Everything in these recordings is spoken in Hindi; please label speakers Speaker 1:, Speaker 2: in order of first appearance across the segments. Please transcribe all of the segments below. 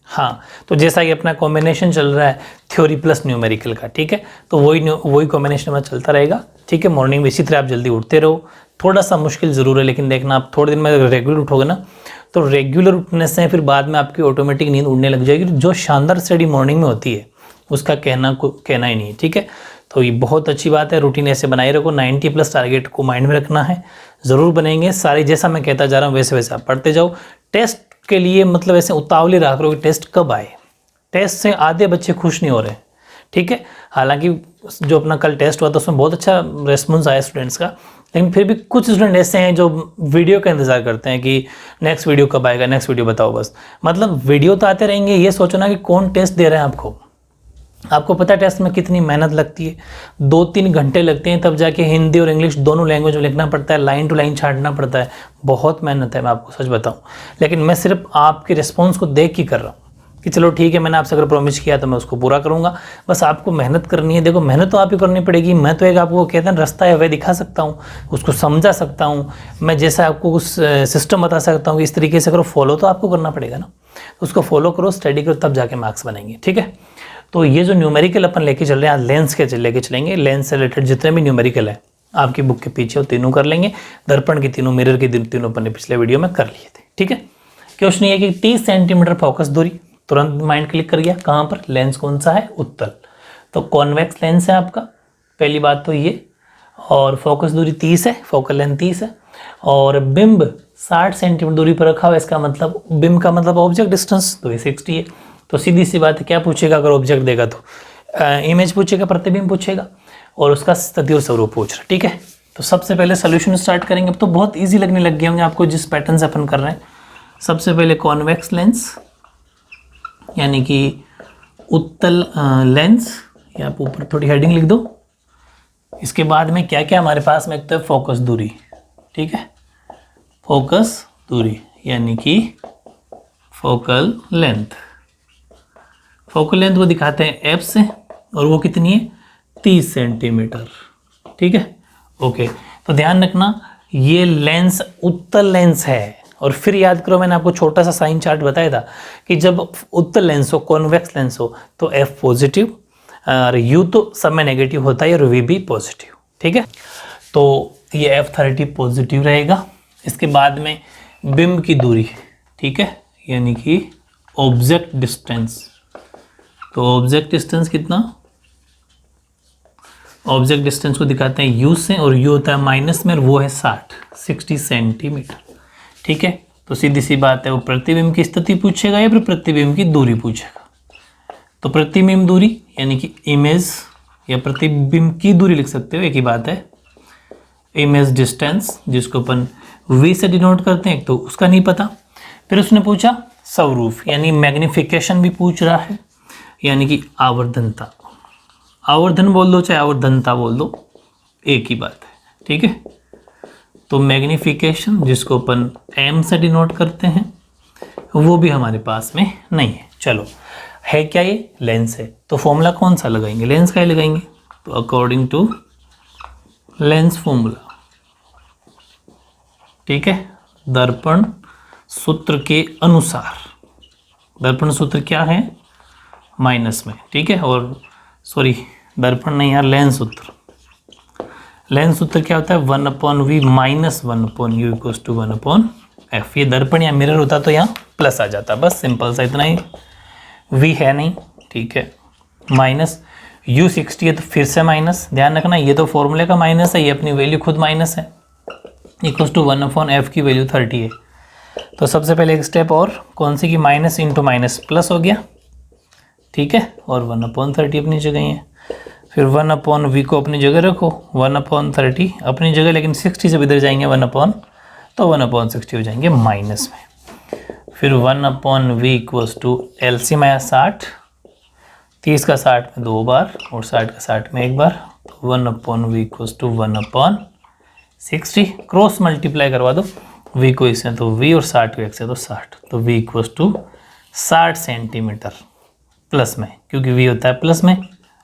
Speaker 1: हाँ, तो जैसा कि अपना कॉम्बिनेशन चल रहा है थ्योरी प्लस न्यूमेरिकल का, ठीक है, तो वही कॉम्बिनेशन में चलता रहेगा, ठीक है। मॉर्निंग में इसी तरह आप जल्दी उठते रहो, थोड़ा सा मुश्किल ज़रूर है, लेकिन देखना आप थोड़े दिन में रेगुलर उठोगे ना, तो रेगुलर उठने से फिर बाद में आपकी ऑटोमेटिक नींद उड़ने लग जाएगी। जो शानदार स्टडी मॉर्निंग में होती है उसका कहना ही नहीं है, ठीक है। तो ये बहुत अच्छी बात है, रूटीन ऐसे बनाए रखो। 90+ टारगेट को माइंड में रखना है, ज़रूर बनेंगे सारे, जैसा मैं कहता जा रहा हूँ वैसे वैसे आप पढ़ते जाओ। टेस्ट के लिए मतलब ऐसे उतावले रहा करो कि टेस्ट कब आए, टेस्ट से आधे बच्चे खुश नहीं हो रहे, ठीक है। हालांकि जो अपना कल टेस्ट हुआ था उसमें बहुत अच्छा रेस्पॉन्स आया स्टूडेंट्स का, लेकिन फिर भी कुछ स्टूडेंट ऐसे हैं जो वीडियो का इंतज़ार करते हैं कि नेक्स्ट वीडियो कब आएगा, नेक्स्ट वीडियो बताओ बस। मतलब वीडियो तो आते रहेंगे, ये सोचो ना कि कौन टेस्ट दे रहे हैं आपको। आपको पता है टेस्ट में कितनी मेहनत लगती है, 2-3 घंटे लगते हैं, तब जाके हिंदी और इंग्लिश दोनों लैंग्वेज में लिखना पड़ता है, लाइन टू लाइन छांटना पड़ता है, बहुत मेहनत है, मैं आपको सच बताऊं। लेकिन मैं सिर्फ आपके रिस्पॉन्स को देख के कर रहा हूँ कि चलो ठीक है, मैंने आपसे अगर प्रॉमिस किया तो मैं उसको पूरा करूँगा। बस आपको मेहनत करनी है। देखो मेहनत तो आप ही करनी पड़ेगी, मैं तो एक आपको कहते हैं रास्ता है वह दिखा सकता हूँ, उसको समझा सकता हूँ, मैं जैसा आपको उस सिस्टम बता सकता हूँ कि इस तरीके से करो, फॉलो तो आपको करना पड़ेगा ना, उसको फॉलो करो, स्टडी करो, तब जाके मार्क्स बनेंगे, ठीक है। तो ये जो न्यूमेरिकल अपन लेके चल रहे हैं, आज लेंस के लेके चलेंगे। लेंस से रिलेटेड जितने भी न्यूमेरिकल है आपकी बुक के पीछे वो तीनों कर लेंगे, दर्पण की तीनों, मिरर की तीनों अपन ने पिछले वीडियो में कर लिए थे, ठीक है। क्वेश्चन ये कि 30 सेंटीमीटर फोकस दूरी, तुरंत माइंड क्लिक कर गया, कहाँ पर, लेंस कौन सा है, उत्तल, तो कॉन्वेक्स लेंस है आपका, पहली बात तो ये। और फोकस दूरी 30 है, फोकल लेंथ 30 है, और बिंब 60 सेंटीमीटर दूरी पर रखा हुआ है, इसका मतलब बिंब का मतलब ऑब्जेक्ट डिस्टेंस, तो ये 60 है। तो सीधी सी बात है, क्या पूछेगा अगर ऑब्जेक्ट देगा तो इमेज पूछेगा, प्रतिबिंब पूछेगा, और उसका स्थिति और स्वरूप पूछ रहा है, ठीक है। तो सबसे पहले सोल्यूशन स्टार्ट करेंगे। अब तो बहुत इजी लगने लग गए होंगे आपको जिस पैटर्न से अपन कर रहे हैं। सबसे पहले कॉन्वेक्स लेंस यानी कि उत्तल लेंस, या आप ऊपर थोड़ी हेडिंग लिख दो। इसके बाद में क्या क्या हमारे पास में, एक तो फोकस दूरी, ठीक है, फोकस दूरी यानी कि फोकल लेंथ। फोकल लेंथ को दिखाते हैं एफ से, और वो कितनी है, 30 सेंटीमीटर, ठीक है, ओके। तो ध्यान रखना ये लेंस उत्तल लेंस है, और फिर याद करो मैंने आपको छोटा सा साइन चार्ट बताया था कि जब उत्तल लेंस हो, कॉन्वेक्स लेंस हो, तो एफ पॉजिटिव, और यू तो सब में नेगेटिव होता है, और वी भी पॉजिटिव, ठीक है। तो ये F30 पॉजिटिव रहेगा। इसके बाद में बिंब की दूरी, ठीक है, यानी कि ऑब्जेक्ट डिस्टेंस, तो ऑब्जेक्ट डिस्टेंस कितना, ऑब्जेक्ट डिस्टेंस को दिखाते हैं यू से, और यू होता है माइनस में, और वो है 60 सेंटीमीटर, ठीक है। तो सीधी सी बात है, वो प्रतिबिंब की स्थिति पूछेगा या फिर प्रतिबिंब की दूरी पूछेगा। तो प्रतिबिंब दूरी यानी कि इमेज, या प्रतिबिंब की दूरी लिख सकते हो, एक ही बात है। इमेज डिस्टेंस जिसको अपन v से डिनोट करते हैं, तो उसका नहीं पता। फिर उसने पूछा स्वरूप यानी मैग्निफिकेशन भी पूछ रहा है, यानी कि आवर्धनता, आवर्धन बोल दो चाहे आवर्धनता बोल दो, एक ही बात है, ठीक है। तो मैग्निफिकेशन जिसको अपन m से डिनोट करते हैं, वो भी हमारे पास में नहीं है। चलो है क्या, ये लेंस है, तो फॉर्मूला कौन सा लगाएंगे, लेंस का ही लगाएंगे। तो अकॉर्डिंग टू लेंस फॉर्मूला, ठीक है, दर्पण सूत्र के अनुसार, दर्पण सूत्र क्या है, माइनस में, ठीक है, और सॉरी दर्पण नहीं यार, लेंस सूत्र, लेंस सूत्र क्या होता है, 1/v minus 1/u equals to 1/f। ये दर्पण या मिरर होता तो यहाँ प्लस आ जाता, बस सिंपल सा इतना ही, v है नहीं, ठीक है, माइनस u 60 है तो फिर से माइनस, ध्यान रखना ये तो फॉर्मूले का माइनस है, ये अपनी वैल्यू खुद माइनस है, इक्वल्स टू 1/f की वैल्यू 30 है। तो सबसे पहले एक स्टेप और, कौन सी की, माइनस इंटू माइनस प्लस हो गया, ठीक है, और 1/30 अपनी जगह ही है। फिर 1/v को अपनी जगह रखो, 1/30 अपनी जगह, लेकिन 60 से इधर जाएंगे 1/, तो 1/60 हो जाएंगे माइनस में। फिर 1/v इक्वल्स टू LCM आया 60, 30 का 60 में 2 बार और 60 का 60 में 1 बार, तो 1/v equals to 1/60, cross multiply करवा दो, v को इससे तो v और 60 को 1 से तो 60, तो v equals to 60 centimetre plus में, क्योंकि v होता है प्लस में,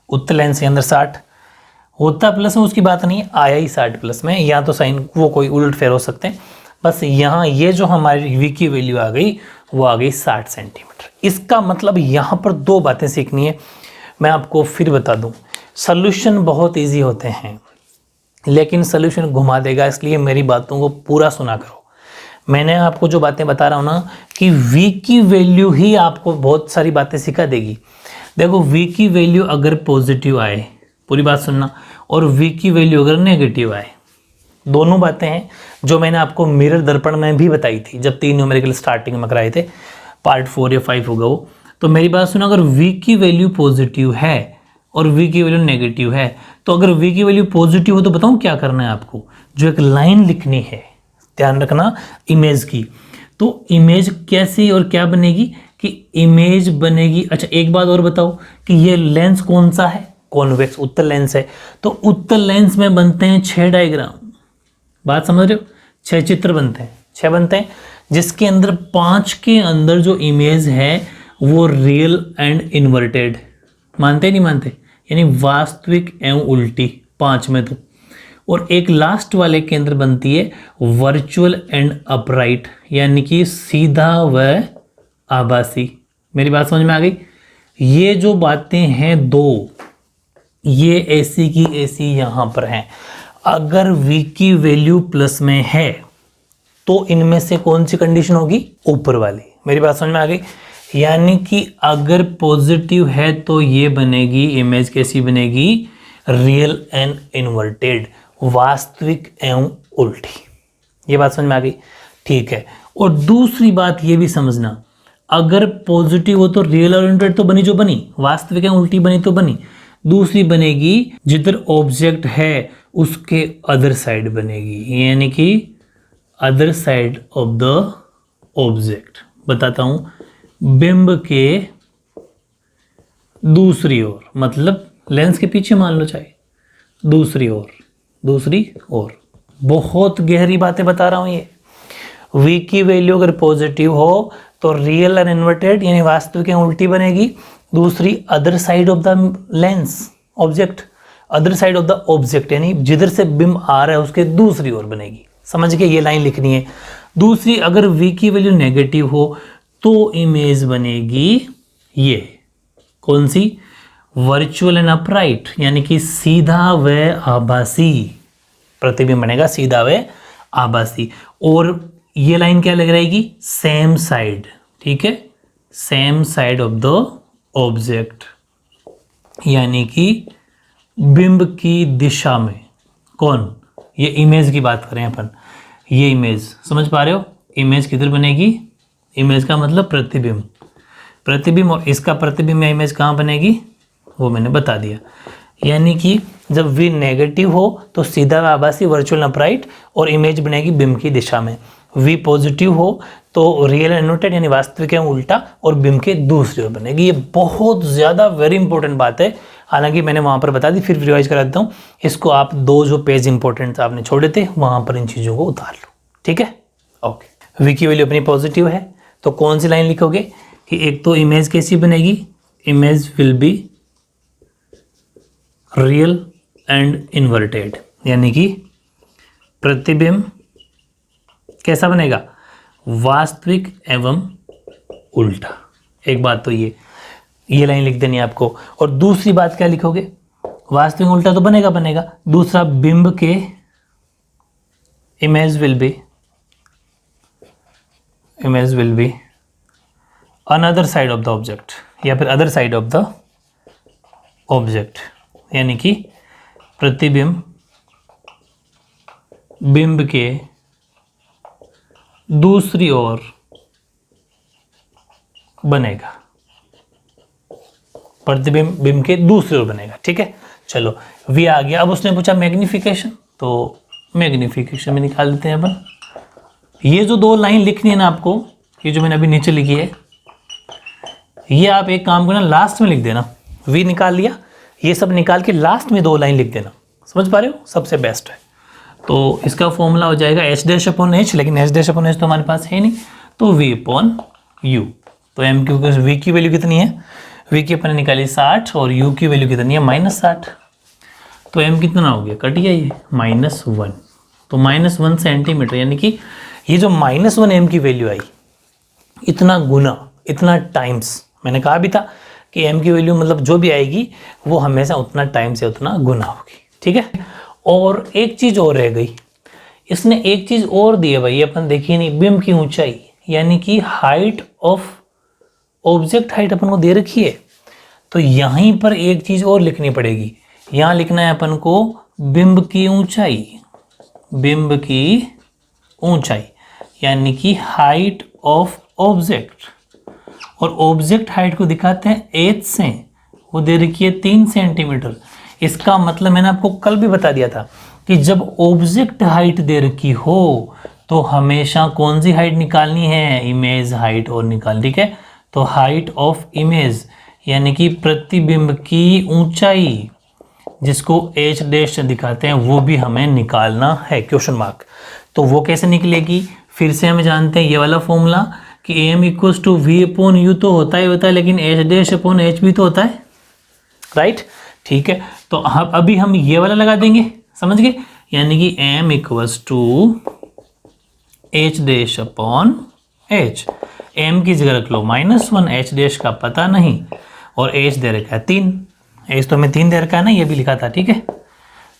Speaker 1: उत्तल लेंस के अंदर 60 होता प्लस में, उसकी बात नहीं, आया ही 60 प्लस में, या तो साइन वो कोई उलट फेर हो सकते हैं। बस यहाँ ये जो हमारी v की वैल्यू आ गई वो आ गई 60 सेंटीमीटर। इसका मतलब यहाँ पर दो बातें सीखनी है, मैं आपको फिर बता दूँ। सॉल्यूशन बहुत ईजी होते हैं लेकिन सॉल्यूशन घुमा देगा, इसलिए मेरी बातों को पूरा सुना करो। मैंने आपको जो बातें बता रहा हूँ ना कि v की वैल्यू ही आपको बहुत सारी बातें सिखा देगी। देखो v की वैल्यू अगर पॉजिटिव आए, पूरी बात सुनना, और v की वैल्यू अगर नेगेटिव आए, दोनों बातें हैं जो मैंने आपको मिरर दर्पण में भी बताई थी जब 3 न्यूमेरिकल स्टार्टिंग में कराए थे, पार्ट 4 या 5 होगा वो। तो मेरी बात सुनो, अगर v की वैल्यू पॉजिटिव है और v की वैल्यू नेगेटिव है, तो अगर v की वैल्यू पॉजिटिव हो तो बताऊँ क्या करना है आपको, जो एक लाइन लिखनी है, ध्यान रखना इमेज की। तो इमेज कैसी और क्या बनेगी कि इमेज बनेगी। अच्छा एक बात और बताओ कि ये लेंस कौन सा है, कॉन्वेक्स उत्तल लेंस है। तो उत्तल लेंस में बनते हैं 6 डायग्राम, बात समझ रहे हो, 6 चित्र बनते हैं, 6 बनते हैं, जिसके अंदर 5 के अंदर जो इमेज है वो रियल एंड इन्वर्टेड, मानते नहीं मानते, यानी वास्तविक एवं उल्टी, 5 में तो। और एक लास्ट वाले के अंदर बनती है वर्चुअल एंड अपराइट, यानी कि सीधा व आभासी। मेरी बात समझ में आ गई। ये जो बातें हैं दो, ये ऐसी की ऐसी यहां पर हैं। अगर v की वैल्यू प्लस में है तो इनमें से कौन सी कंडीशन होगी, ऊपर वाली। मेरी बात समझ में आ गई। यानी कि अगर पॉजिटिव है तो ये बनेगी इमेज, कैसी बनेगी, रियल एंड इन्वर्टेड, वास्तविक एवं उल्टी। ये बात समझ में आ गई, ठीक है। और दूसरी बात ये भी समझना, अगर पॉजिटिव हो तो रियल और इन्वर्टेड तो बनी, जो बनी, वास्तविक एवं उल्टी बनी तो बनी। दूसरी बनेगी जिधर ऑब्जेक्ट है उसके अदर साइड बनेगी, यानी कि other side of the object. बताता हूं, बिंब के दूसरी ओर, मतलब लेंस के पीछे मान लो चाहे, दूसरी ओर, दूसरी ओर। बहुत गहरी बातें बता रहा हूं ये। v की वैल्यू अगर पॉजिटिव हो तो रियल एंड इन्वर्टेड यानी वास्तविक एवं उल्टी बनेगी। दूसरी other side of the lens object, other side of the object यानी जिधर से बिंब आ रहा है उसके दूसरी ओर बनेगी। समझ के, ये लाइन लिखनी है। दूसरी, अगर v की वैल्यू नेगेटिव हो तो इमेज बनेगी ये, कौन सी, वर्चुअल एंड अपराइट, यानी कि सीधा व आभासी। प्रतिबिंब बनेगा सीधा व आभासी। और ये लाइन क्या लग रहेगी, सेम साइड, ठीक है, same side of the object, यानी कि बिंब की दिशा में। कौन, ये इमेज की बात करें अपन, ये इमेज समझ पा रहे हो, इमेज किधर बनेगी, इमेज का मतलब प्रतिबिंब, प्रतिबिंब, और इसका प्रतिबिंब या इमेज कहाँ बनेगी वो मैंने बता दिया। यानी कि जब v नेगेटिव हो तो सीधा आभासी, वर्चुअल अपराइट, और इमेज बनेगी बिंब की दिशा में। v पॉजिटिव हो तो रियल एंड इन्वर्टेड यानी वास्तविक एवं उल्टा, और बिंब के दूसरी ओर बनेगी। ये बहुत ज़्यादा वेरी इंपॉर्टेंट बात है, हालांकि मैंने वहाँ पर बता दी, फिर रिवाइज करा देता हूँ। इसको आप 2 जो पेज इंपॉर्टेंट आपने छोड़े थे वहाँ पर इन चीज़ों को उतार लो, ठीक है, ओके। v की वैल्यू अपनी पॉजिटिव है तो कौन सी लाइन लिखोगे कि एक तो इमेज कैसी बनेगी, image will be real and inverted, यानी कि प्रतिबिंब कैसा बनेगा, वास्तविक एवं उल्टा। एक बात तो ये लाइन लिख देनी है आपको। और दूसरी बात क्या लिखोगे, वास्तविक उल्टा तो बनेगा बनेगा। दूसरा, बिंब के image will be another side of the object, या फिर other side of the object, यानी कि प्रतिबिंब बिंब के दूसरी ओर बनेगा, प्रतिबिंब बिंब के दूसरी ओर बनेगा, ठीक है। चलो v आ गया। अब उसने पूछा मैग्निफिकेशन, तो मैग्निफिकेशन में निकाल देते हैं अपन। ये जो 2 लाइन लिखनी है ना आपको, ये जो मैंने अभी नीचे लिखी है, ये आप एक काम करना, लास्ट में लिख देना। v निकाल लिया, ये सब निकाल के लास्ट में 2 लाइन लिख देना, समझ पा रहे हो, सबसे बेस्ट है। तो इसका फॉर्मूला हो जाएगा h'/h, लेकिन h'/h तो हमारे पास है नहीं, तो v/u। तो m की v की वैल्यू कितनी है, v की अपने निकाली 60 और u की वैल्यू कितनी है -60। तो m कितना हो गया, कट गया ये -1। तो -1 सेंटीमीटर, यानी कि ये जो -1 m की वैल्यू आई, इतना गुना, इतना टाइम्स। मैंने कहा भी था कि m की वैल्यू मतलब जो भी आएगी वो हमेशा उतना टाइम से उतना गुना होगी, ठीक है। और एक चीज़ और रह गई, इसने एक चीज़ और दी है भाई, अपन देखिए नहीं, बिंब की ऊंचाई यानी कि हाइट ऑफ ऑब्जेक्ट, हाइट अपन को दे रखी है। तो यहीं पर एक चीज़ और लिखनी पड़ेगी, यहाँ लिखना है अपन को बिंब की ऊंचाई, बिंब की ऊंचाई यानी कि हाइट ऑफ ऑब्जेक्ट। और ऑब्जेक्ट हाइट को दिखाते हैं एच से, वो दे रखी है 3 सेंटीमीटर। इसका मतलब मैंने आपको कल भी बता दिया था कि जब ऑब्जेक्ट हाइट दे रखी हो तो हमेशा कौन सी हाइट निकालनी है, इमेज हाइट और निकाल, ठीक है। तो हाइट ऑफ इमेज यानी कि प्रतिबिंब की ऊंचाई, जिसको एच डैश दिखाते हैं, वो भी हमें निकालना है, क्वेश्चन मार्क। तो वो कैसे निकलेगी, फिर से हम जानते हैं ये वाला फॉर्मूला कि m equals to v upon u तो होता है, लेकिन एच डैश अपॉन एच भी तो होता है, राइट, ठीक है। तो अभी हम ये वाला लगा देंगे, समझ गए, यानी कि m equals to h dash upon h. M की जगह रख लो -1, एच डैश का पता नहीं, और एच दे रखा है 3, एच तो हमें 3 दे रखा है ना, ये भी लिखा था, ठीक है।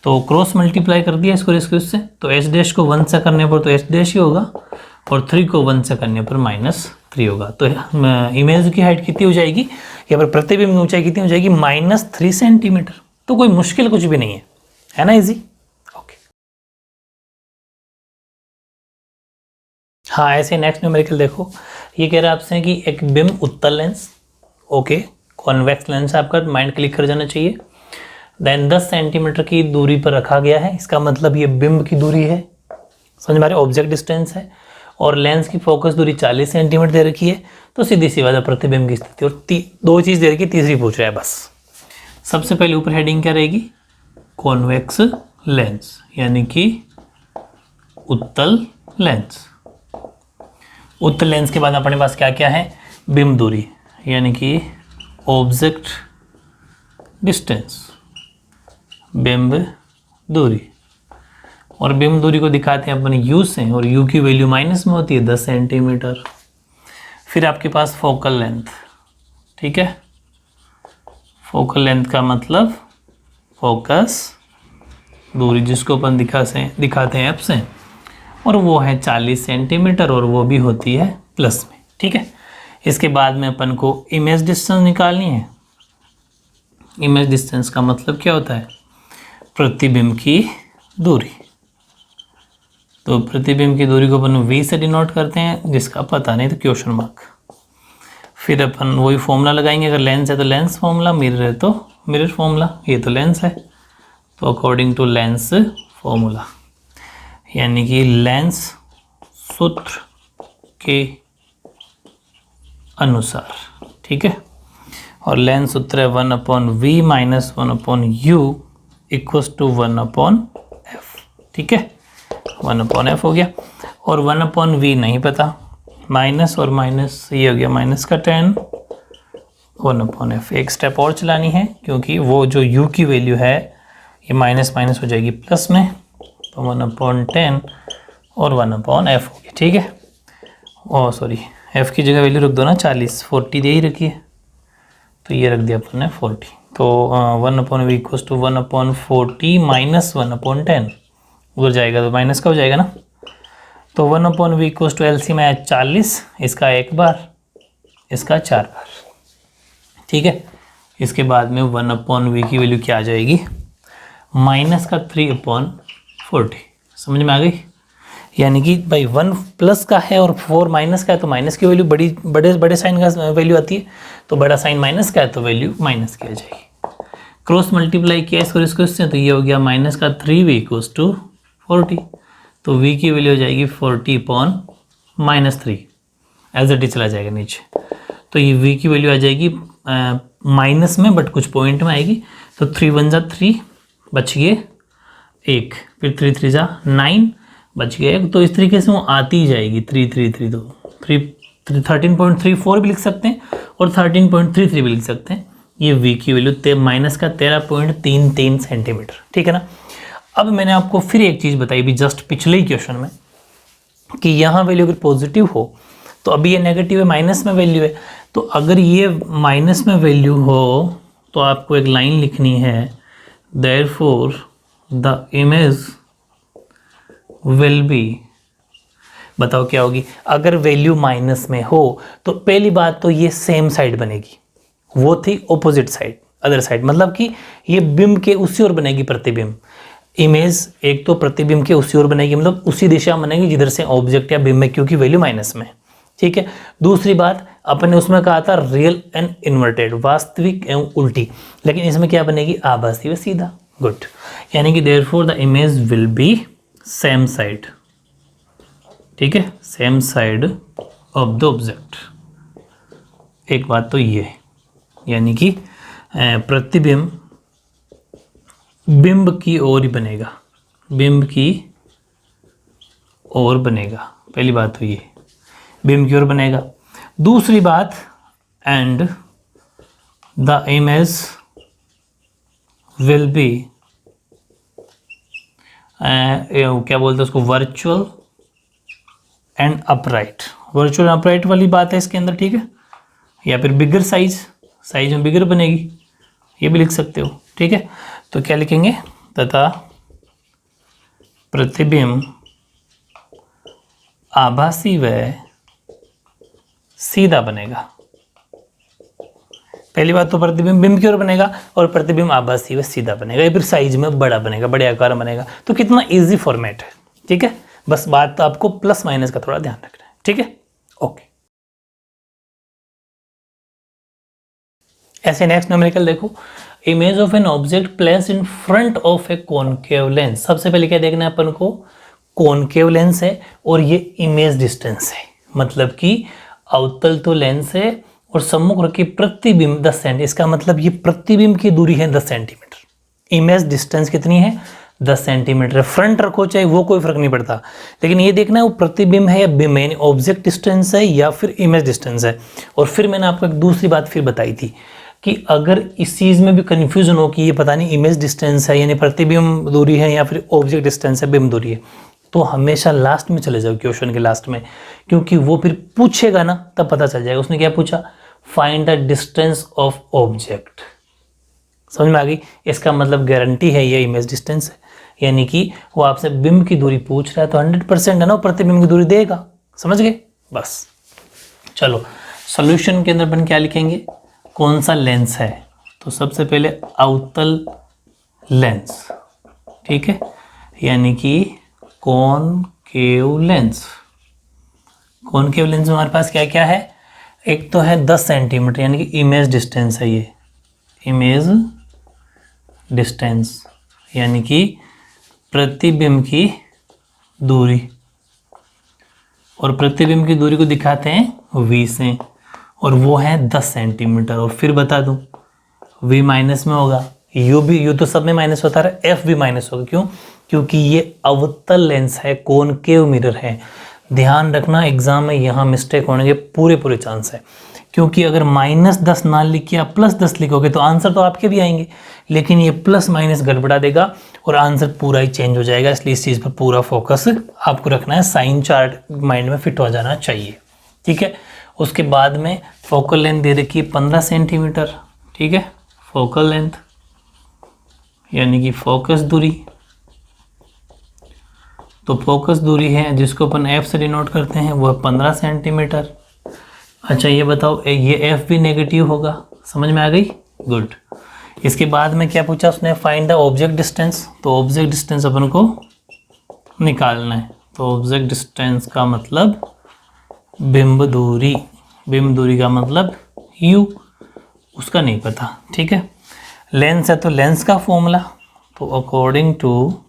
Speaker 1: तो क्रॉस मल्टीप्लाई कर दिया इसको इससे, तो एच डैश को 1 से करने पर तो एच डैश ही होगा, और 3 को 1 से करने पर -3 होगा। तो इमेज की हाइट कितनी हो जाएगी, यहाँ पर प्रतिबिंब की ऊंचाई कितनी हो जाएगी, -3 सेंटीमीटर। तो कोई मुश्किल कुछ भी नहीं है ना, इजी। ओके, हाँ, ऐसे नेक्स्ट न्यूमेरिकल देखो, ये कह रहा है आपसे कि एक बिंब उत्तल लेंस, ओके, कॉन्वेक्स लेंस है आपका, माइंड क्लिक कर जाना चाहिए। देन 10 सेंटीमीटर की दूरी पर रखा गया है, इसका मतलब ये बिंब की दूरी है, समझ में आ रहा है, ऑब्जेक्ट डिस्टेंस है। और लेंस की फोकस दूरी 40 सेंटीमीटर दे रखी है। तो सीधी सी बात है, प्रतिबिंब की स्थिति, और दो चीज़ दे रखी है, तीसरी पूछ रहा है बस। सबसे पहले ऊपर हेडिंग क्या रहेगी, कॉन्वेक्स लेंस यानी कि उत्तल लेंस। उत्तल लेंस के बाद अपने पास क्या क्या है, बिंब दूरी यानी कि ऑब्जेक्ट डिस्टेंस, बिंब दूरी। और बिंब दूरी को दिखाते हैं अपन u से, और u की वैल्यू माइनस में होती है 10 सेंटीमीटर। फिर आपके पास फोकल लेंथ, ठीक है, फोकल लेंथ का मतलब फोकस दूरी, जिसको अपन दिखाते हैं f से, और वो है 40 सेंटीमीटर, और वो भी होती है प्लस में, ठीक है। इसके बाद में अपन को इमेज डिस्टेंस निकालनी है। इमेज डिस्टेंस का मतलब क्या होता है, प्रतिबिंब की दूरी। तो प्रतिबिंब की दूरी को अपन v से डिनोट करते हैं, जिसका पता नहीं तो क्वेश्चन मार्क। फिर अपन वही फॉर्मूला लगाएंगे, अगर लेंस है तो लेंस फॉर्मूला, मिरर है तो मिरर फॉर्मूला। ये तो लेंस है तो अकॉर्डिंग टू लेंस फॉर्मूला, यानी कि लेंस सूत्र के अनुसार, ठीक है। और लेंस सूत्र है 1/v - 1/u equals to 1/f, ठीक है, 1/f हो गया। और 1/v नहीं पता, माइनस और माइनस ये हो गया माइनस का 10, 1/f। एक स्टेप और चलानी है, क्योंकि वो जो u की वैल्यू है ये माइनस माइनस हो जाएगी प्लस में, तो 1/10 और 1/f हो गया, ठीक है। ओ सॉरी, f की जगह वैल्यू रख दो ना 40, 40 दे ही रखी है, तो ये रख दिया अपन ने 40। तो 1/v इक्वल्स टू 1/40 माइनस 1/10, उधर जाएगा तो माइनस का हो जाएगा ना। तो 1/v इक्वल्स टू एलसीएम है 40, इसका 1 बार, इसका 4 बार, ठीक है। इसके बाद में 1/v की वैल्यू क्या आ जाएगी, माइनस का 3/40, समझ में आ गई। यानी कि भाई 1 प्लस का है और 4 माइनस का है, तो माइनस की वैल्यू बड़े साइन का वैल्यू आती है, तो बड़ा साइन माइनस का है तो वैल्यू माइनस की आ जाएगी। क्रॉस मल्टीप्लाई किया इसको इससे, तो ये हो गया माइनस का 3v इक्वल्स टू 40, तो v की वैल्यू हो जाएगी 40/-3, एज इट इज चला जाएगा नीचे। तो ये v की वैल्यू आ जाएगी माइनस में, बट कुछ पॉइंट में आएगी। तो 3 1 जा 3, बच गए 1, फिर 3 3 जा 9, बच गए 1। तो इस तरीके से वो आती ही जाएगी 3 3 3, तो 13.34 भी लिख सकते हैं और 13.33 भी लिख सकते हैं। ये v की वैल्यू माइनस का 13.33 सेंटीमीटर, ठीक है ना। अब मैंने आपको फिर एक चीज़ बताई भी जस्ट पिछले ही क्वेश्चन में, कि यहाँ वैल्यू अगर पॉजिटिव हो तो अभी ये नेगेटिव है, माइनस में वैल्यू है, तो अगर ये माइनस में वैल्यू हो तो आपको एक लाइन लिखनी है, therefore the image will be, बताओ क्या होगी अगर वैल्यू माइनस में हो। तो पहली बात तो ये सेम साइड बनेगी, वो थी ऑपोजिट साइड, अदर साइड, मतलब कि ये बिंब के उसी ओर बनेगी प्रतिबिंब। इमेज एक तो प्रतिबिंब के उसी ओर बनेगी, मतलब उसी दिशा में बनेगी जिधर से ऑब्जेक्ट या बिंब है, क्योंकि वैल्यू माइनस में, ठीक है। दूसरी बात अपने उसमें कहा था रियल एंड इन्वर्टेड, वास्तविक एवं उल्टी, लेकिन इसमें क्या बनेगी, आभासी व सीधा। गुड, यानी कि therefore the image will be same side, ठीक है, same side of the object. एक बात तो ये है, यानी कि प्रतिबिंब बिंब की ओर ही बनेगा, बिंब की ओर बनेगा, पहली बात तो ये बिंब की ओर बनेगा। दूसरी बात, and the image will be क्या बोलते हैं उसको, virtual and upright, virtual upright वाली बात है इसके अंदर, ठीक है, या फिर बिगर साइज, साइज में बिगर बनेगी, ये भी लिख सकते हो, ठीक है। तो क्या लिखेंगे, तथा प्रतिबिंब आभासी व सीधा बनेगा। पहली बात तो प्रतिबिंब बिंब की ओर बनेगा और प्रतिबिंब आभासी व सीधा बनेगा, या फिर साइज में बड़ा बनेगा, बड़े आकार में बनेगा। तो कितना इजी फॉर्मेट है, ठीक है, बस बात तो आपको प्लस माइनस का थोड़ा ध्यान रखना है, ठीक है, ओके। ऐसे नेक्स्ट न्यूमेरिकल देखो, image of an object place in front of A concave lens. सबसे पहले क्या देखना है अपन को, कॉनकेव लेंस है और ये इमेज डिस्टेंस है, मतलब कि अवतल तो लेंस है और सम्मुख रखी प्रतिबिंब 10 सेंटीमीटर, इसका मतलब ये प्रतिबिंब की दूरी है 10 सेंटीमीटर, इमेज डिस्टेंस कितनी है 10 सेंटीमीटर। फ्रंट रखो चाहे वो कोई फर्क नहीं पड़ता, लेकिन ये देखना है वो प्रतिबिंब है या बिंब है, ऑब्जेक्ट डिस्टेंस है या फिर इमेज डिस्टेंस है। और फिर मैंने आपको एक दूसरी बात फिर बताई थी कि अगर इस चीज़ में भी कन्फ्यूजन हो कि ये पता नहीं इमेज डिस्टेंस है यानी प्रतिबिंब दूरी है या फिर ऑब्जेक्ट डिस्टेंस है बिंब दूरी है, तो हमेशा लास्ट में चले जाओ, क्वेश्चन के लास्ट में, क्योंकि वो फिर पूछेगा ना तब पता चल जाएगा। उसने क्या पूछा, find the distance of object, समझ में आ गई, इसका मतलब गारंटी है ये इमेज डिस्टेंस है, यानी कि वो आपसे बिंब की दूरी पूछ रहा है तो 100% है ना, प्रतिबिंब की दूरी देगा, समझ गए। बस चलो सॉल्यूशन के अंदर अपन क्या लिखेंगे, कौन सा लेंस है, तो सबसे पहले अवतल लेंस, ठीक है, यानी कि कॉनकेव लेंस। कॉनकेव लेंस में हमारे पास क्या क्या है, एक तो है 10 सेंटीमीटर यानी कि इमेज डिस्टेंस है, ये इमेज डिस्टेंस यानी कि प्रतिबिंब की दूरी, और प्रतिबिंब की दूरी को दिखाते हैं v से, और वो है 10 सेंटीमीटर। और फिर बता दूं v माइनस में होगा, u तो सब में माइनस होता है, f भी माइनस होगा, क्यों, क्योंकि ये अवतल लेंस है, कॉनकेव मिरर है। ध्यान रखना एग्जाम में यहाँ मिस्टेक होने के पूरे चांस है, क्योंकि अगर -10 ना लिख के आप +10 लिखोगे तो आंसर तो आपके भी आएंगे, लेकिन ये प्लस माइनस गड़बड़ा देगा और आंसर पूरा ही चेंज हो जाएगा। इसलिए इस चीज़ पर पूरा फोकस आपको रखना है, साइन चार्ट माइंड में फिट हो जाना चाहिए, ठीक है। उसके बाद में फोकल लेंथ दे रखी है 15 सेंटीमीटर, ठीक है, फोकल लेंथ यानी कि फोकस दूरी, तो फोकस दूरी है जिसको अपन f से डिनोट करते हैं वो है 15 सेंटीमीटर। अच्छा ये बताओ ये f भी नेगेटिव होगा, समझ में आ गई, गुड। इसके बाद में क्या पूछा उसने, फाइंड द ऑब्जेक्ट डिस्टेंस, तो ऑब्जेक्ट डिस्टेंस अपन को निकालना है, तो ऑब्जेक्ट डिस्टेंस का मतलब बिंब दूरी, बिंब दूरी का मतलब u, उसका नहीं पता, ठीक है। लेंस है तो लेंस का फॉर्मूला, तो according to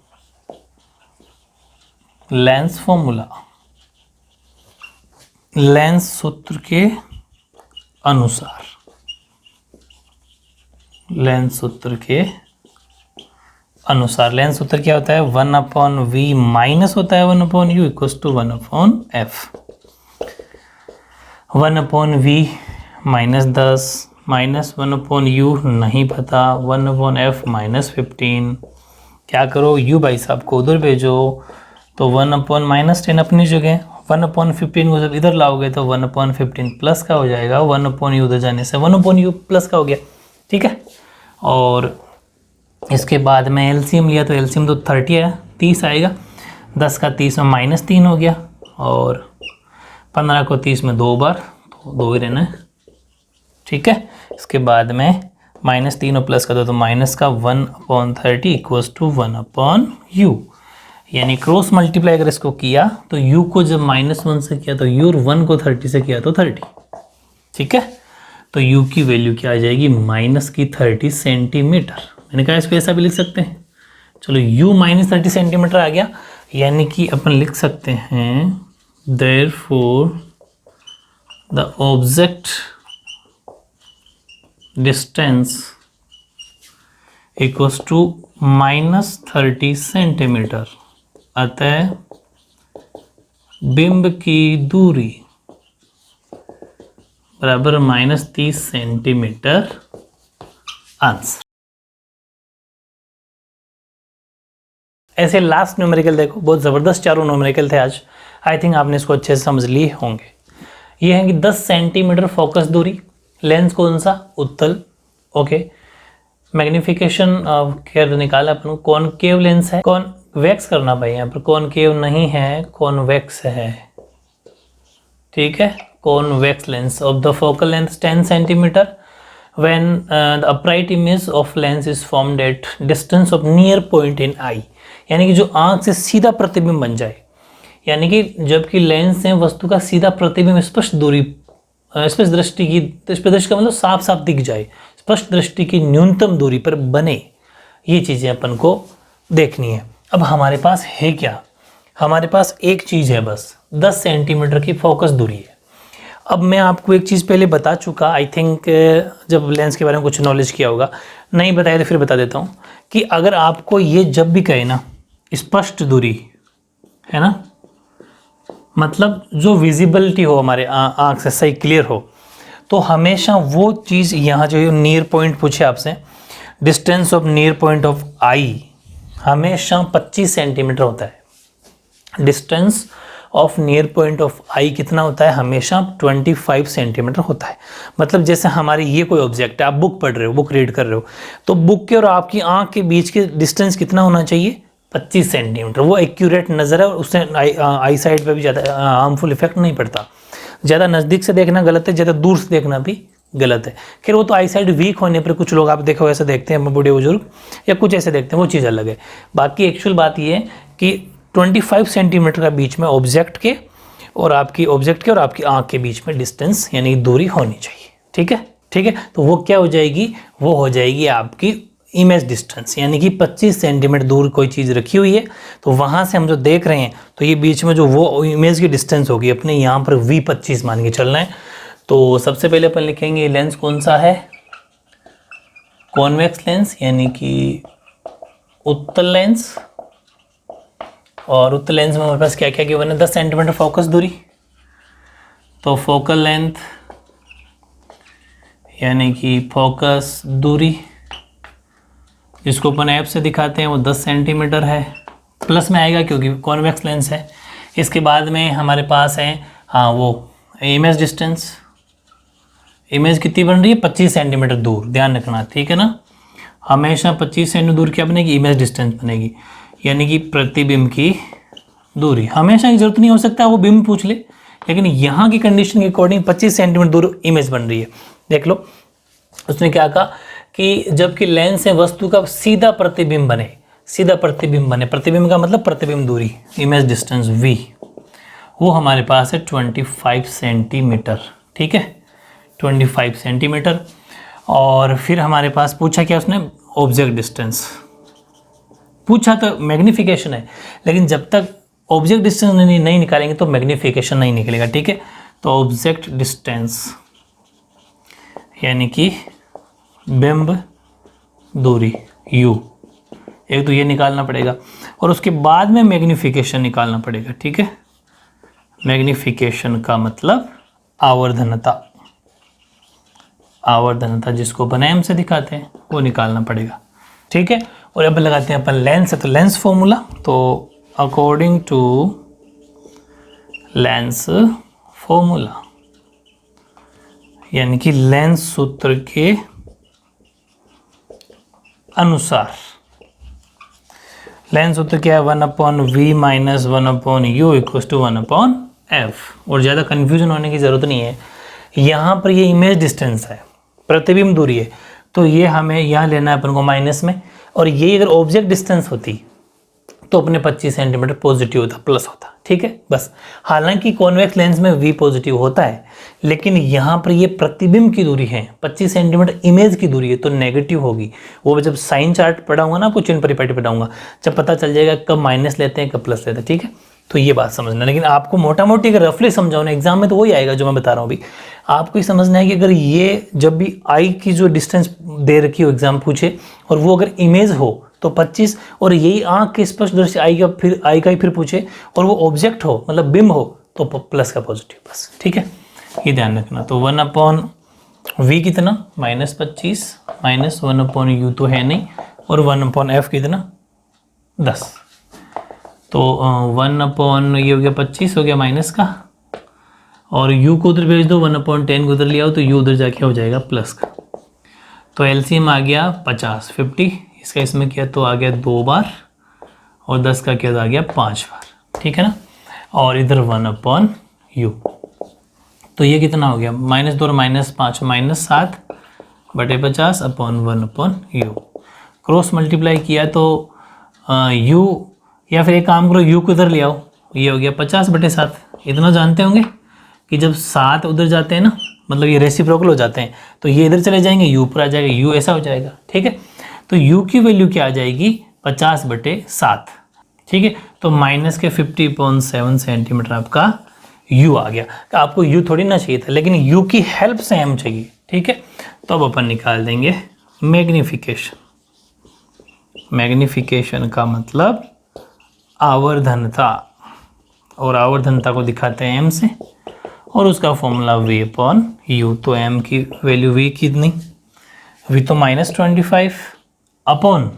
Speaker 1: lens formula, lens सूत्र के अनुसार, लेंस सूत्र के अनुसार, लेंस सूत्र क्या होता है 1/v माइनस होता है 1/u equals to 1/f। 1/v -10 minus 1/u नहीं पता, 1/f -15, क्या करो u भाई साहब को उधर भेजो, तो 1/-10 अपनी जगह, 1/15 को जब इधर लाओगे तो 1/15 प्लस का हो जाएगा, 1/u उधर जाने से 1/u प्लस का हो गया, ठीक है। और इसके बाद में एलसीएम लिया तो एलसीएम तो 30 है, 30 आएगा, 10 का 30 में -3 हो गया, और 15 को 30 में 2 बार, तो 2 ही रहना है, ठीक है। इसके बाद में -3 और प्लस का 2 तो माइनस का 1/30 इक्वल्स टू 1/u, यानी क्रॉस मल्टीप्लाई अगर इसको किया तो u को जब -1 से किया तो u और 1 को 30 से किया तो 30, ठीक है। तो u की वैल्यू क्या आ जाएगी, -30 सेंटीमीटर। मैंने कहा इसको ऐसा भी लिख सकते हैं, चलो u -30 सेंटीमीटर आ गया, यानी कि अपन लिख सकते हैं therefore the object distance equals to -30 centimetre, अतः बिंब की दूरी बराबर -30 सेंटीमीटर आंसर। ऐसे लास्ट न्यूमेरिकल देखो, बहुत ज़बरदस्त चारों न्यूमेरिकल थे आज, आई थिंक आपने इसको अच्छे से समझ लिए होंगे। ये है कि 10 सेंटीमीटर फोकस दूरी, लेंस कौन सा, उत्तल, ओके। मैग्निफिकेशन क्या निकाला अपन, कॉनकेव लेंस है, कॉन्वेक्स करना भाई, यहाँ पर कॉनकेव नहीं है, कॉन्वेक्स है, ठीक है। Convex lens of the focal length 10 centimetre when the upright image of lens is formed at distance of near point in eye, यानी कि जो आंख से सीधा प्रतिबिंब बन जाए, यानी कि जबकि लेंस से वस्तु का सीधा प्रतिबिंब स्पष्ट दूरी, स्पष्ट दृष्टि की, स्पष्ट दृष्टि का मतलब साफ साफ दिख जाए, स्पष्ट दृष्टि की न्यूनतम दूरी पर बने, ये चीज़ें अपन को देखनी है। अब हमारे पास है क्या, हमारे पास एक चीज़ है बस, 10 सेंटीमीटर की फोकस दूरी है। अब मैं आपको एक चीज़ पहले बता चुका, आई थिंक जब लेंस के बारे में कुछ नॉलेज किया होगा, नहीं बताया तो फिर बता देता हूँ कि अगर आपको ये जब भी कहे ना स्पष्ट दूरी है ना, मतलब जो विजिबिलिटी हो हमारे आँख से सही क्लियर हो, तो हमेशा वो चीज़ यहाँ जो नियर पॉइंट पूछे आपसे, distance of near point of eye हमेशा 25 सेंटीमीटर होता है। Distance of near point of eye कितना होता है, हमेशा 25 सेंटीमीटर होता है। मतलब जैसे हमारी ये कोई ऑब्जेक्ट है, आप बुक पढ़ रहे हो, बुक रीड कर रहे हो, तो बुक के और आपकी आंख के बीच के डिस्टेंस कितना होना चाहिए, 25 सेंटीमीटर। वो एक्यूरेट नज़र है और उससे आई साइड पे भी ज़्यादा हार्मफुल इफेक्ट नहीं पड़ता। ज़्यादा नज़दीक से देखना गलत है, ज़्यादा दूर से देखना भी गलत है। खैर वो तो आई साइड वीक होने पर कुछ लोग आप देखो ऐसे देखते हैं, बूढ़े बुजुर्ग या कुछ ऐसे देखते हैं, वो चीज़ अलग है। बाकी एक्चुअल बात ये है कि 25 सेंटीमीटर का बीच में ऑब्जेक्ट के और आपकी आंख के बीच में डिस्टेंस यानी दूरी होनी चाहिए, ठीक है, ठीक है। तो वो क्या हो जाएगी, वो हो जाएगी आपकी इमेज डिस्टेंस, यानी कि 25 सेंटीमीटर दूर कोई चीज़ रखी हुई है, तो वहाँ से हम जो देख रहे हैं तो ये बीच में जो वो इमेज की डिस्टेंस होगी, अपने यहाँ पर V25 मान के चलना है। तो सबसे पहले अपन लिखेंगे लेंस कौन सा है, कॉन्वेक्स लेंस यानी कि उत्तल लेंस, और उत्तल लेंस में हमारे पास क्या क्या गिवन है, 10 सेंटीमीटर फोकस दूरी। तो फोकल लेंथ यानी कि फोकस दूरी जिसको अपन एफ से दिखाते हैं वो 10 सेंटीमीटर है, प्लस में आएगा क्योंकि कॉन्वेक्स लेंस है। इसके बाद में हमारे पास है हाँ वो इमेज डिस्टेंस, इमेज कितनी बन रही है, 25 सेंटीमीटर दूर, ध्यान रखना, ठीक है ना। हमेशा 25 सेंटीमीटर दूर क्या बनेगी, इमेज डिस्टेंस बनेगी, यानी कि प्रतिबिंब की दूरी। हमेशा की जरूरत नहीं हो सकता वो बिंब पूछ ले, लेकिन यहाँ की कंडीशन के अकॉर्डिंग 25 सेंटीमीटर दूर इमेज बन रही है। देख लो उसने क्या कहा कि जबकि लेंस से वस्तु का सीधा प्रतिबिंब बने, सीधा प्रतिबिंब बने, प्रतिबिंब का मतलब प्रतिबिंब दूरी, इमेज डिस्टेंस V, वो हमारे पास है 25 सेंटीमीटर, ठीक है, 25 सेंटीमीटर। और फिर हमारे पास पूछा क्या उसने, ऑब्जेक्ट डिस्टेंस पूछा, तो मैग्नीफिकेशन है, लेकिन जब तक ऑब्जेक्ट डिस्टेंस नहीं निकालेंगे तो मैग्नीफिकेशन नहीं निकलेगा, ठीक है। तो ऑब्जेक्ट डिस्टेंस यानी कि बिंब दूरी U, एक तो ये निकालना पड़ेगा और उसके बाद में मैग्नीफिकेशन निकालना पड़ेगा, ठीक है। मैग्नीफिकेशन का मतलब आवर्धनता, आवर्धनता जिसको अपन M से दिखाते हैं वो निकालना पड़ेगा, ठीक है। और अब लगाते हैं अपन लेंस है, तो लेंस फॉर्मूला, तो अकॉर्डिंग टू लेंस फॉर्मूला, यानी कि लेंस सूत्र के अनुसार। लेंस सूत्र क्या है? 1/v minus 1/u equals to 1/f। और ज़्यादा कन्फ्यूजन होने की ज़रूरत नहीं है। यहाँ पर ये इमेज डिस्टेंस है, प्रतिबिंब दूरी है, तो ये हमें यहाँ लेना है अपन को माइनस में, और ये अगर ऑब्जेक्ट डिस्टेंस होती तो अपने 25 सेंटीमीटर पॉजिटिव होता, प्लस होता, ठीक है बस। हालांकि कॉन्वेक्स लेंस में v पॉजिटिव होता है, लेकिन यहाँ पर ये प्रतिबिंब की दूरी है 25 सेंटीमीटर, इमेज की दूरी है तो नेगेटिव होगी। वो जब साइन चार्ट पढ़ाऊंगा ना, आपको चिन्ह परिपाटी पढ़ाऊंगा, जब पता चल जाएगा कब माइनस लेते हैं कब प्लस लेते हैं, ठीक है। तो ये बात समझना, लेकिन आपको मोटा मोटी अगर रफली समझाओ ना एग्जाम में तो वही आएगा जो मैं बता रहा हूँ अभी। आपको ये समझना है कि अगर ये जब भी आई की जो डिस्टेंस दे रखी हो, एग्जाम पूछे, और वो अगर इमेज हो तो 25, और यही आंख के स्पष्ट दृश्य आई का ही फिर पूछे, और वो ऑब्जेक्ट हो मतलब बिंब हो तो प्लस का पॉजिटिव, बस, ठीक है, ये ध्यान रखना। तो 1/v कितना? -25 माइनस 1/u तो है नहीं, और 1/f कितना? 10। तो 1/ ये हो गया 25 हो गया माइनस का, और u को उधर भेज दो, 1/10 को उधर ले आओ तो u उधर जाके हो जाएगा प्लस का। तो एलसीएम आ गया 50, इसका इसमें किया तो आ गया 2 बार, और 10 का किया तो आ गया 5 बार, ठीक है ना। और इधर 1/u, तो ये कितना हो गया? -2 और -5 -7/50/1/u। क्रॉस मल्टीप्लाई किया तो u, या फिर एक काम करो u को इधर ले आओ, ये हो गया 50/7। इतना जानते होंगे कि जब 7 उधर जाते हैं ना, मतलब ये रेसिप्रोकल हो जाते हैं, तो ये इधर चले जाएंगे, u पर आ जाएगा, u ऐसा हो जाएगा, ठीक है। तो u की वैल्यू क्या आ जाएगी? 50/7, ठीक है। तो माइनस के 50.7 सेंटीमीटर आपका u आ गया। तो आपको u थोड़ी ना चाहिए था, लेकिन u की हेल्प से m चाहिए, ठीक है। तो अब अपन निकाल देंगे मैग्निफिकेशन। मैग्निफिकेशन का मतलब आवर्धनता, और आवर्धनता को दिखाते हैं m से, और उसका फॉर्मूला v/u। तो m की वैल्यू v कितनी? v तो -25 अपॉन,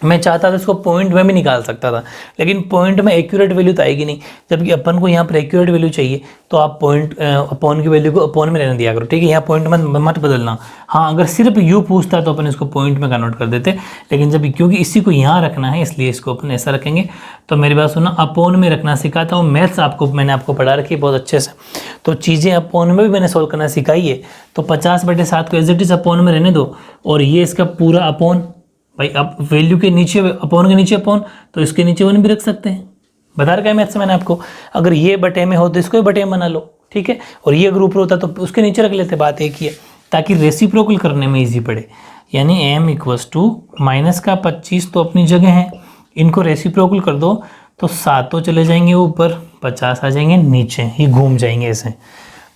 Speaker 1: मैं चाहता था इसको पॉइंट में भी निकाल सकता था, लेकिन पॉइंट में एक्यूरेट वैल्यू तो आएगी नहीं, जबकि अपन को यहाँ पर एक्यूरेट वैल्यू चाहिए, तो आप पॉइंट अपॉन की वैल्यू को अपॉन में रहने दिया करो, ठीक है। यहाँ पॉइंट में मत बदलना। हाँ, अगर सिर्फ u पूछता तो अपन इसको पॉइंट में कन्वर्ट कर देते, लेकिन जब क्योंकि इसी को यहाँ रखना है इसलिए इसको अपन ऐसा रखेंगे। तो मेरी बात सुना, अपॉन में रखना सिखाता हूँ। मैथ्स मैंने आपको पढ़ा रखी है बहुत अच्छे से, तो चीज़ें अपॉन में भी मैंने सोल्व करना सिखाई है। तो 50/7 को एज इट इज अपॉन में रहने दो, और ये इसका पूरा अपॉन, भाई अब वैल्यू के नीचे अपॉन के नीचे अपॉन, तो इसके नीचे 1 भी रख सकते हैं। बता रखा है मैथ से मैंने आपको। अगर ये बटे में हो तो इसको भी बटे में बना लो, ठीक है। और ये ग्रुप होता तो उसके नीचे रख लेते, बात एक ही है, ताकि रेसिप्रोकल करने में इजी पड़े। यानी m इक्वल्स टू माइनस का 25 तो अपनी जगह है, इनको रेसिप्रोकल कर दो तो 7 तो चले जाएंगे ऊपर, 50 आ जाएंगे नीचे, ये घूम जाएंगे ऐसे।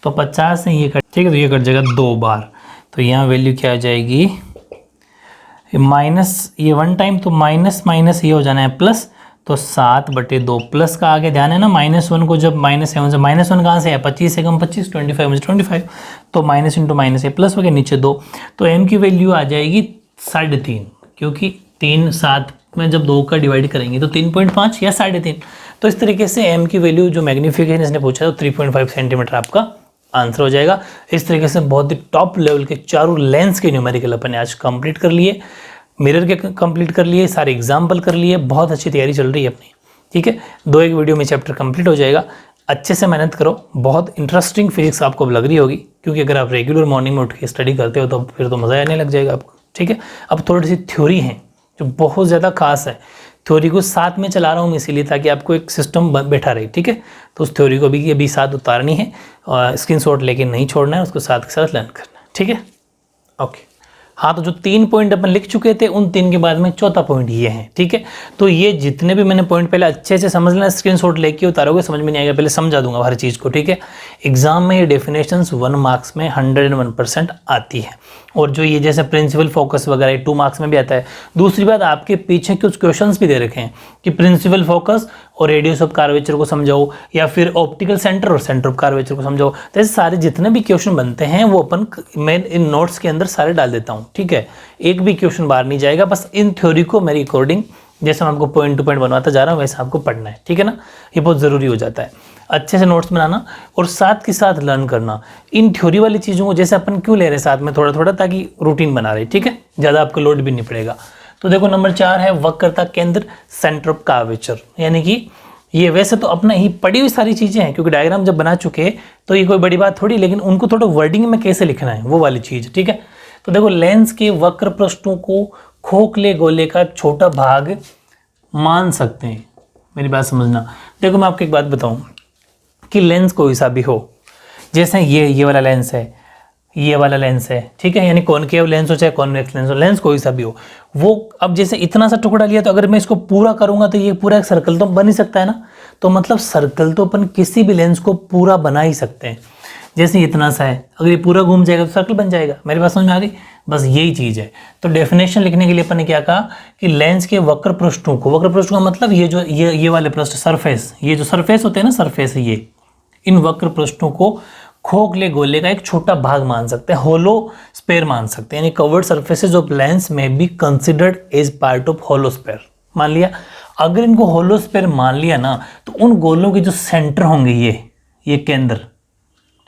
Speaker 1: तो 50 से ये कट, ठीक है, तो ये कट जाएगा 2 बार। तो यहाँ वैल्यू क्या आ जाएगी? माइनस, ये 1 टाइम, तो माइनस माइनस ये हो जाना है प्लस, तो 7/2 प्लस का आगे ध्यान है ना, -1 को जब -7 से, -1 कहाँ से है? 25 से कम 25, 25 तो माइनस इंटू माइनस है, प्लस हो गया नीचे 2। तो m की वैल्यू आ जाएगी 3.5, क्योंकि 3 7 में जब 2 का डिवाइड करेंगे तो 3.5 या 3.5। तो इस तरीके से m की वैल्यू जो मैग्नीफिकेशन इसने पूछा तो 3.5 सेंटीमीटर आपका आंसर हो जाएगा। इस तरीके से बहुत ही टॉप लेवल के चारों लेंस के न्यूमेरिकल अपन ने आज कंप्लीट कर लिए, मिरर के कंप्लीट कर लिए, सारे एग्जाम्पल कर लिए, बहुत अच्छी तैयारी चल रही है अपनी, ठीक है। 2-1 वीडियो में चैप्टर कंप्लीट हो जाएगा। अच्छे से मेहनत करो, बहुत इंटरेस्टिंग फिजिक्स आपको अब लग रही होगी, क्योंकि अगर आप रेगुलर मॉर्निंग में उठ के स्टडी करते हो तो फिर तो मज़ा आने लग जाएगा आपको, ठीक है। अब थोड़ी सी थ्योरी है जो बहुत ज़्यादा खास है, थ्योरी को साथ में चला रहा हूँ मैं इसीलिए ताकि आपको एक सिस्टम बैठा रहे, ठीक है। तो उस थ्योरी को भी अभी साथ उतारनी है, और स्क्रीनशॉट लेके नहीं छोड़ना है, उसको साथ के साथ लर्न करना है, ठीक है। ओके, हाँ, तो जो 3 पॉइंट अपन लिख चुके थे उन 3 के बाद में चौथा पॉइंट ये है, ठीक है। तो ये जितने भी मैंने पॉइंट पहले अच्छे से समझ लेना, स्क्रीनशॉट लेके उतारोगे समझ में नहीं आएगा, पहले समझा दूंगा हर चीज़ को, ठीक है। एग्जाम में ये डेफिनेशंस 1 मार्क्स में 101% आती है, और जो ये जैसे प्रिंसिपल फोकस वगैरह 2 मार्क्स में भी आता है। दूसरी बात, आपके पीछे कुछ क्वेश्चंस भी दे रखे हैं कि प्रिंसिपल फोकस और रेडियस ऑफ कर्वेचर को समझाओ, या फिर ऑप्टिकल सेंटर और सेंटर ऑफ कर्वेचर को समझाओ। तो ऐसे सारे जितने भी क्वेश्चन बनते हैं वो अपन मैं इन नोट्स के अंदर सारे डाल देता हूँ, ठीक है। एक भी क्वेश्चन बाहर नहीं जाएगा, बस इन थ्योरी को मेरी अकॉर्डिंग जैसे मैं आपको पॉइंट टू पॉइंट बनवाता जा रहा हूँ वैसे आपको पढ़ना है, ठीक है ना। ये बहुत ज़रूरी हो जाता है। अच्छे से नोट्स बनाना और साथ के साथ लर्न करना। इन थ्योरी वाली चीज़ों को जैसे अपन क्यों ले रहे हैं साथ में थोड़ा थोड़ा, ताकि रूटीन बना रहे, ठीक है, ज़्यादा आपको लोड भी नहीं पड़ेगा। तो देखो नंबर 4 है वक्रता केंद्र, सेंटर ऑफ कर्वेचर, यानी कि ये वैसे तो अपना ही पढ़ी हुई सारी चीज़ें हैं, क्योंकि डायग्राम जब बना चुके तो ये कोई बड़ी बात थोड़ी, लेकिन उनको थोड़ा वर्डिंग में कैसे लिखना है वो वाली चीज़, ठीक है। तो देखो लेंस के वक्र पृष्ठों को खोखले गोले का छोटा भाग मान सकते हैं। मेरी बात समझना, देखो मैं आपको एक बात बताऊं कि लेंस कोई सा भी हो, जैसे ये वाला लेंस है, ये वाला लेंस है, ठीक है, यानी कॉनकेव लेंस हो चाहे कॉन्वेक्स लेंस हो, लेंस कोई सा भी हो, वो अब जैसे इतना सा टुकड़ा लिया तो अगर मैं इसको पूरा करूंगा तो ये पूरा एक सर्कल तो बन ही सकता है ना। तो मतलब सर्कल तो अपन किसी भी लेंस को पूरा बना ही सकते हैं। जैसे इतना सा है, अगर ये पूरा घूम जाएगा तो सर्कल बन जाएगा। मेरी बात समझ में आ गई? बस यही चीज़ है। तो डेफिनेशन लिखने के लिए अपन ने क्या कहा कि लेंस के वक्र पृष्ठों को, वक्र पृष्ठ का मतलब ये जो ये वाले पृष्ठ सरफेस, ये जो सरफेस होते हैं ना, सरफेस है ये, इन वक्र पृष्ठों को खोखले गोले का एक छोटा भाग मान सकते हैं, होलो स्पेयर मान सकते हैं, यानी curved surfaces of lens may be considered as part of hollow sphere. मान लिया, अगर इनको होलो स्पेयर मान लिया ना, तो उन गोलों के जो सेंटर होंगे ये केंद्र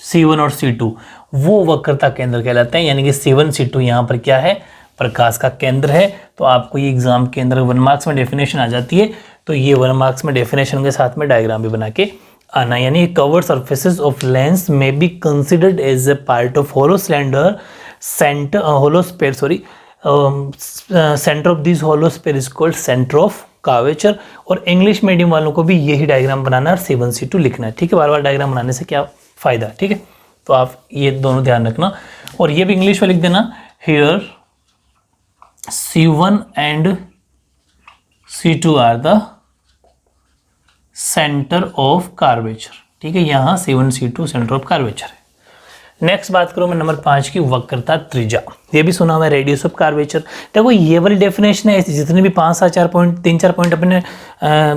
Speaker 1: C1 और C2 वो वक्रता केंद्र कहलाते हैं। यानी कि C1 C2 यहाँ पर क्या है, प्रकाश का केंद्र है। तो आपको ये एग्जाम के अंदर 1 मार्क्स में डेफिनेशन आ जाती है, तो ये 1 मार्क्स में डेफिनेशन के साथ में डायग्राम भी बना के आना। यानी curved surfaces of lens may be considered as a part of hollow cylinder centre, hollow sphere sorry, centre of this hollow sphere is called centre of curvature. और इंग्लिश मीडियम वालों को भी यही डायग्राम बनाना है और C1 C2 लिखना है, ठीक है। बार बार डायग्राम बनाने से क्या फायदा, ठीक है। तो आप ये दोनों ध्यान रखना, और ये भी इंग्लिश में लिख देना, here C1 and C2 are the centre of curvature, ठीक है। यहाँ C1 C2 centre of curvature है। नेक्स्ट बात करूँ मैं नंबर 5 की, वक्रता त्रिज्या। ये भी सुना हुआ है, रेडियस ऑफ कर्वेचर। देखो ये वाली डेफिनेशन है, जितने भी 5-4 पॉइंट 3-4 पॉइंट अपने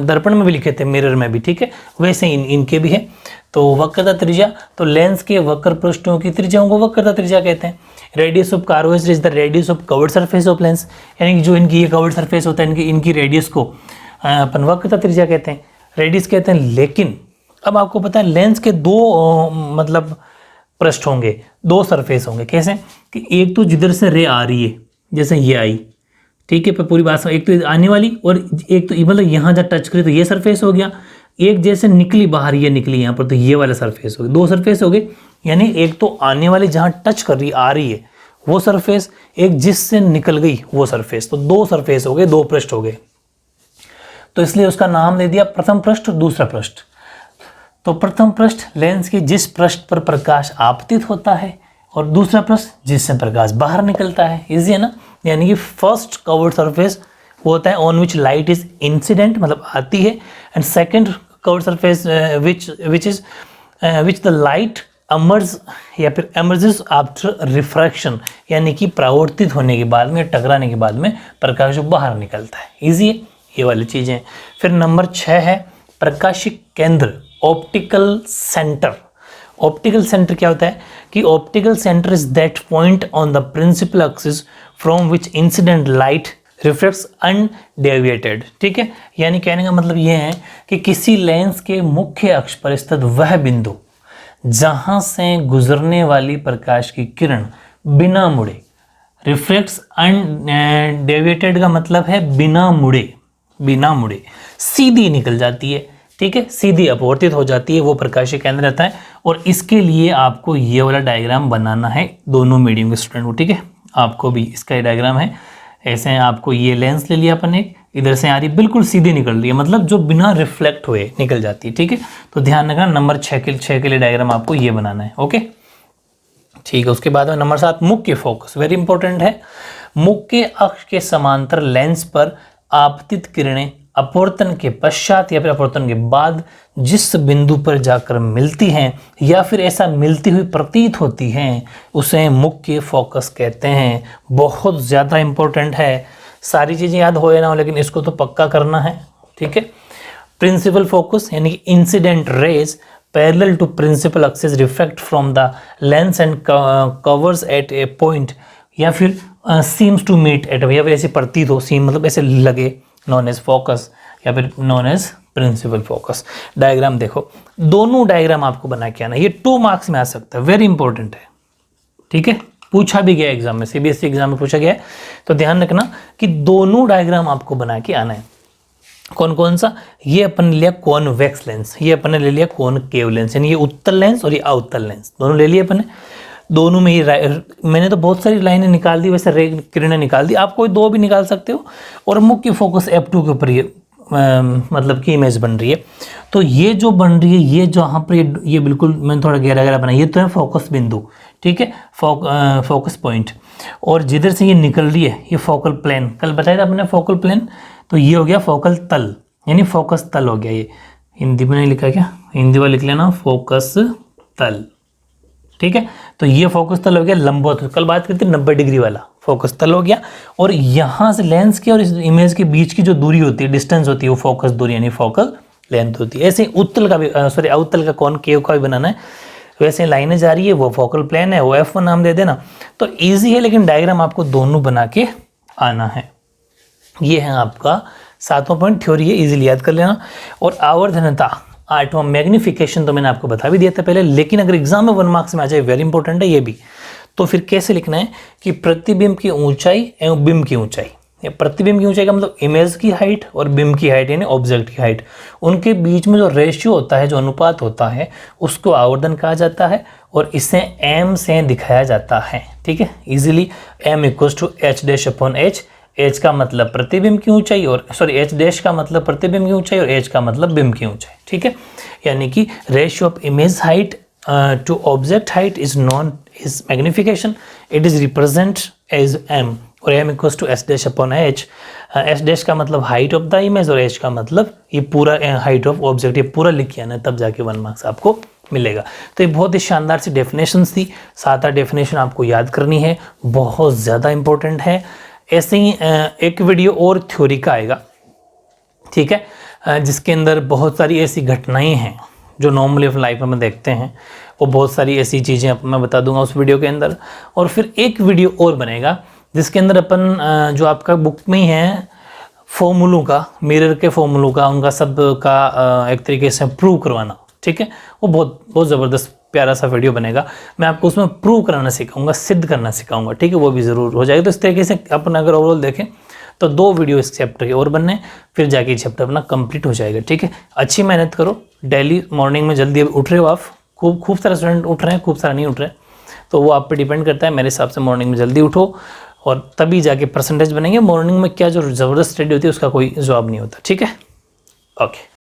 Speaker 1: दर्पण में भी लिखे थे, मिरर में भी, ठीक है, वैसे इनके भी है। तो वक्रता त्रिज्या, तो लेंस के वक्र पृष्ठों की त्रिज्याओं को वक्रता त्रिज्या कहते हैं। Radius of curvature is the radius of curved surface of lens, यानी कि जो इनकी ये कवर्ड सरफेस होता है इनकी रेडियस को अपन वक्रता त्रिज्या कहते हैं, रेडियस कहते हैं। लेकिन अब आपको पता है लेंस के दो मतलब पृष्ठ होंगे, दो सरफेस होंगे। कैसे कि एक तो जिधर से रे आ रही है, जैसे ये आई, ठीक है, पर पूरी बात एक तो आने वाली, और एक तो मतलब यहाँ जब टच करी तो ये सरफेस हो गया, एक जैसे निकली बाहर, ये निकली यहाँ पर, तो ये वाला सरफेस हो गया। दो सरफेस हो गए, यानी एक तो आने वाली जहाँ टच कर रही आ रही है वो सरफेस, एक जिससे निकल गई वो सरफेस। तो दो सरफेस हो गए, दो पृष्ठ हो गए। तो इसलिए उसका नाम दे दिया प्रथम पृष्ठ, दूसरा पृष्ठ। तो प्रथम पृष्ठ लेंस के जिस पृष्ठ पर प्रकाश आपतित होता है, और दूसरा पृष्ठ जिससे प्रकाश बाहर निकलता है। इजी है ना। यानी कि फर्स्ट कवर्ड सरफेस वो होता है on which light is incident, मतलब आती है, and second curved surface which the light emerge या फिर एमर्जेस आफ्टर रिफ्रैक्शन, यानी कि परावर्तित होने के बाद में, टकराने के बाद में प्रकाश जो बाहर निकलता है। इजी है ये वाली चीज़ें। फिर नंबर 6 है प्रकाशिक केंद्र, ऑप्टिकल सेंटर। ऑप्टिकल सेंटर क्या होता है कि optical centre is that point on the principal axis from which incident light reflects undeviated, ठीक है। यानी कहने का मतलब ये है कि किसी लेंस के मुख्य अक्ष पर स्थित वह बिंदु जहां से गुजरने वाली प्रकाश की किरण बिना मुड़े, रिफ्लेक्ट्स अनडेविएटेड का मतलब है बिना मुड़े सीधी निकल जाती है, ठीक है, सीधी अपवर्तित हो जाती है, वो प्रकाशीय केंद्र रहता है। और इसके लिए आपको ये वाला डायग्राम बनाना है दोनों मीडियम के स्टूडेंट को, ठीक है। आपको भी इसका डायग्राम है ऐसे, आपको ये लेंस ले लिया अपन, एक इधर से आ रही बिल्कुल सीधी निकल रही है, मतलब जो बिना रिफ्लेक्ट हुए निकल जाती है, ठीक है। तो ध्यान रखना नंबर 6 के लिए डायग्राम आपको ये बनाना है, ओके, ठीक है। उसके बाद में नंबर 7 मुख्य फोकस, वेरी इंपॉर्टेंट है। मुख्य अक्ष के समांतर लेंस पर आपतित किरणें अपवर्तन के पश्चात या फिर अपवर्तन के बाद जिस बिंदु पर जाकर मिलती हैं या फिर ऐसा मिलती हुई प्रतीत होती हैं, उसे मुख्य फोकस कहते हैं। बहुत ज़्यादा इंपॉर्टेंट है, सारी चीज़ें याद हो या ना हो, लेकिन इसको तो पक्का करना है, ठीक है। प्रिंसिपल फोकस यानी कि incident rays parallel to principal axis reflect from the lens and covers at a point, या फिर सीम्स टू मीट एट, या फिर ऐसे प्रतीत हो, सीम मतलब ऐसे लगे, नॉन एज फोकस, या फिर known as principal focus. Diagram देखो, दोनों डायग्राम आपको बना के आना, ये 2 मार्क्स में आ सकता है, वेरी इंपॉर्टेंट है, ठीक है, पूछा भी गया एग्जाम में, सीबीएसई एग्जाम में पूछा गया है, तो ध्यान रखना कि दोनों डायग्राम आपको बना के आना है। कौन कौन सा, ये अपन ने लिया कॉन्वेक्स लेंस, ये अपन ने ले लिया कॉनकेव लेंस, यानी ये उत्तल लेंस और ये अवतल लेंस, दोनों ले लिए अपन ने। दोनों में ही मैंने तो बहुत सारी लाइनें निकाल दी, वैसे रे किरणें निकाल दी, आप कोई 2 भी निकाल सकते हो। और मुख्य फोकस F2 के ऊपर ये मतलब कि इमेज बन रही है, तो ये जो बन रही है, ये जहाँ पर ये बिल्कुल मैंने थोड़ा गहरा गहरा बनाया, ये तो है फोकस बिंदु, ठीक है, फोकस पॉइंट। और जिधर से ये निकल रही है ये फोकल प्लेन, कल बताया था हमने फोकल प्लेन, तो ये हो गया फोकल तल, यानी फोकस तल हो गया। ये हिंदी में नहीं लिखा क्या, हिंदी में लिख लेना फोकस तल, ठीक है। तो ये फोकस तल हो गया लंबवत, कल बात करते 90 डिग्री वाला फोकस तल हो गया। और यहाँ से लेंस के और इस इमेज के बीच की जो दूरी होती है, डिस्टेंस होती है, वो फोकस दूरी यानी फोकल लेंथ होती है। ऐसे उत्तल का भी अवतल का कॉनकेव का भी बनाना है, वैसे लाइनें जा रही है, वो फोकल प्लेन है, वो F1 नाम दे देना। तो ईजी है, लेकिन डायग्राम आपको दोनों बना के आना है। ये है आपका 7वां पॉइंट, थ्योरी है, इजीली याद कर लेना। और आवर्धनता 8वां, मैग्निफिकेशन तो मैंने आपको बता भी दिया था पहले, लेकिन अगर एग्जाम में 1 मार्क्स में आ जाए, वेरी इंपॉर्टेंट है ये भी। तो फिर कैसे लिखना है कि प्रतिबिंब की ऊंचाई एवं बिंब की ऊंचाई, प्रतिबिंब की ऊंचाई का मतलब इमेज की हाइट और बिंब की हाइट यानी ऑब्जेक्ट की हाइट, उनके बीच में जो रेशियो होता है, जो अनुपात होता है, उसको आवर्धन कहा जाता है। और इसे m से दिखाया जाता है, ठीक है, इजीली m = h'/h, h का मतलब प्रतिबिंब की ऊंचाई, और h' का मतलब प्रतिबिंब की ऊंचाई और h का मतलब बिंब की ऊंचाई, ठीक है। यानी कि ratio of image height to object height is known is magnification, it is represent as m, और m = h'/h। h' का मतलब हाइट ऑफ द इमेज और h का मतलब ये पूरा हाइट ऑफ ऑब्जेक्ट, ये पूरा लिख के आना, तब जाके 1 मार्क्स आपको मिलेगा। तो ये बहुत ही शानदार सी डेफिनेशंस थी, 7 डेफिनेशन आपको याद करनी है, बहुत ज़्यादा इंपॉर्टेंट है। ऐसे ही एक वीडियो और थ्योरी का आएगा, ठीक है, जिसके अंदर बहुत सारी ऐसी घटनाएं हैं जो नॉर्मली लाइफ में देखते हैं, वो बहुत सारी ऐसी चीज़ें मैं बता दूंगा उस वीडियो के अंदर। और फिर एक वीडियो और बनेगा जिसके अंदर अपन जो आपका बुक में ही है फॉर्मूलों का, मिरर के फॉर्मूलों का, उनका सब का एक तरीके से प्रूव करवाना, ठीक है, वो बहुत ज़बरदस्त प्यारा सा वीडियो बनेगा। मैं आपको उसमें प्रूव कराना सिखाऊंगा, सिद्ध करना सिखाऊंगा, ठीक है, वो भी ज़रूर हो जाएगा। तो इस तरीके से अपन अगर ओवरऑल देखें तो 2 वीडियो इस चैप्टर के और बनने, फिर जाके चैप्टर अपना कंप्लीट हो जाएगा, ठीक है। अच्छी मेहनत करो, डेली मॉर्निंग में जल्दी उठ रहे हो आप, खूब सारे स्टूडेंट उठ रहे हैं, खूब सारा नहीं उठ रहे, तो वो आप पे डिपेंड करता है। मेरे हिसाब से मॉर्निंग में जल्दी उठो, और तभी जाके परसेंटेज बनेंगे। मॉर्निंग में क्या जो ज़बरदस्त स्टडी होती है उसका कोई जवाब नहीं होता, ठीक है, ओके।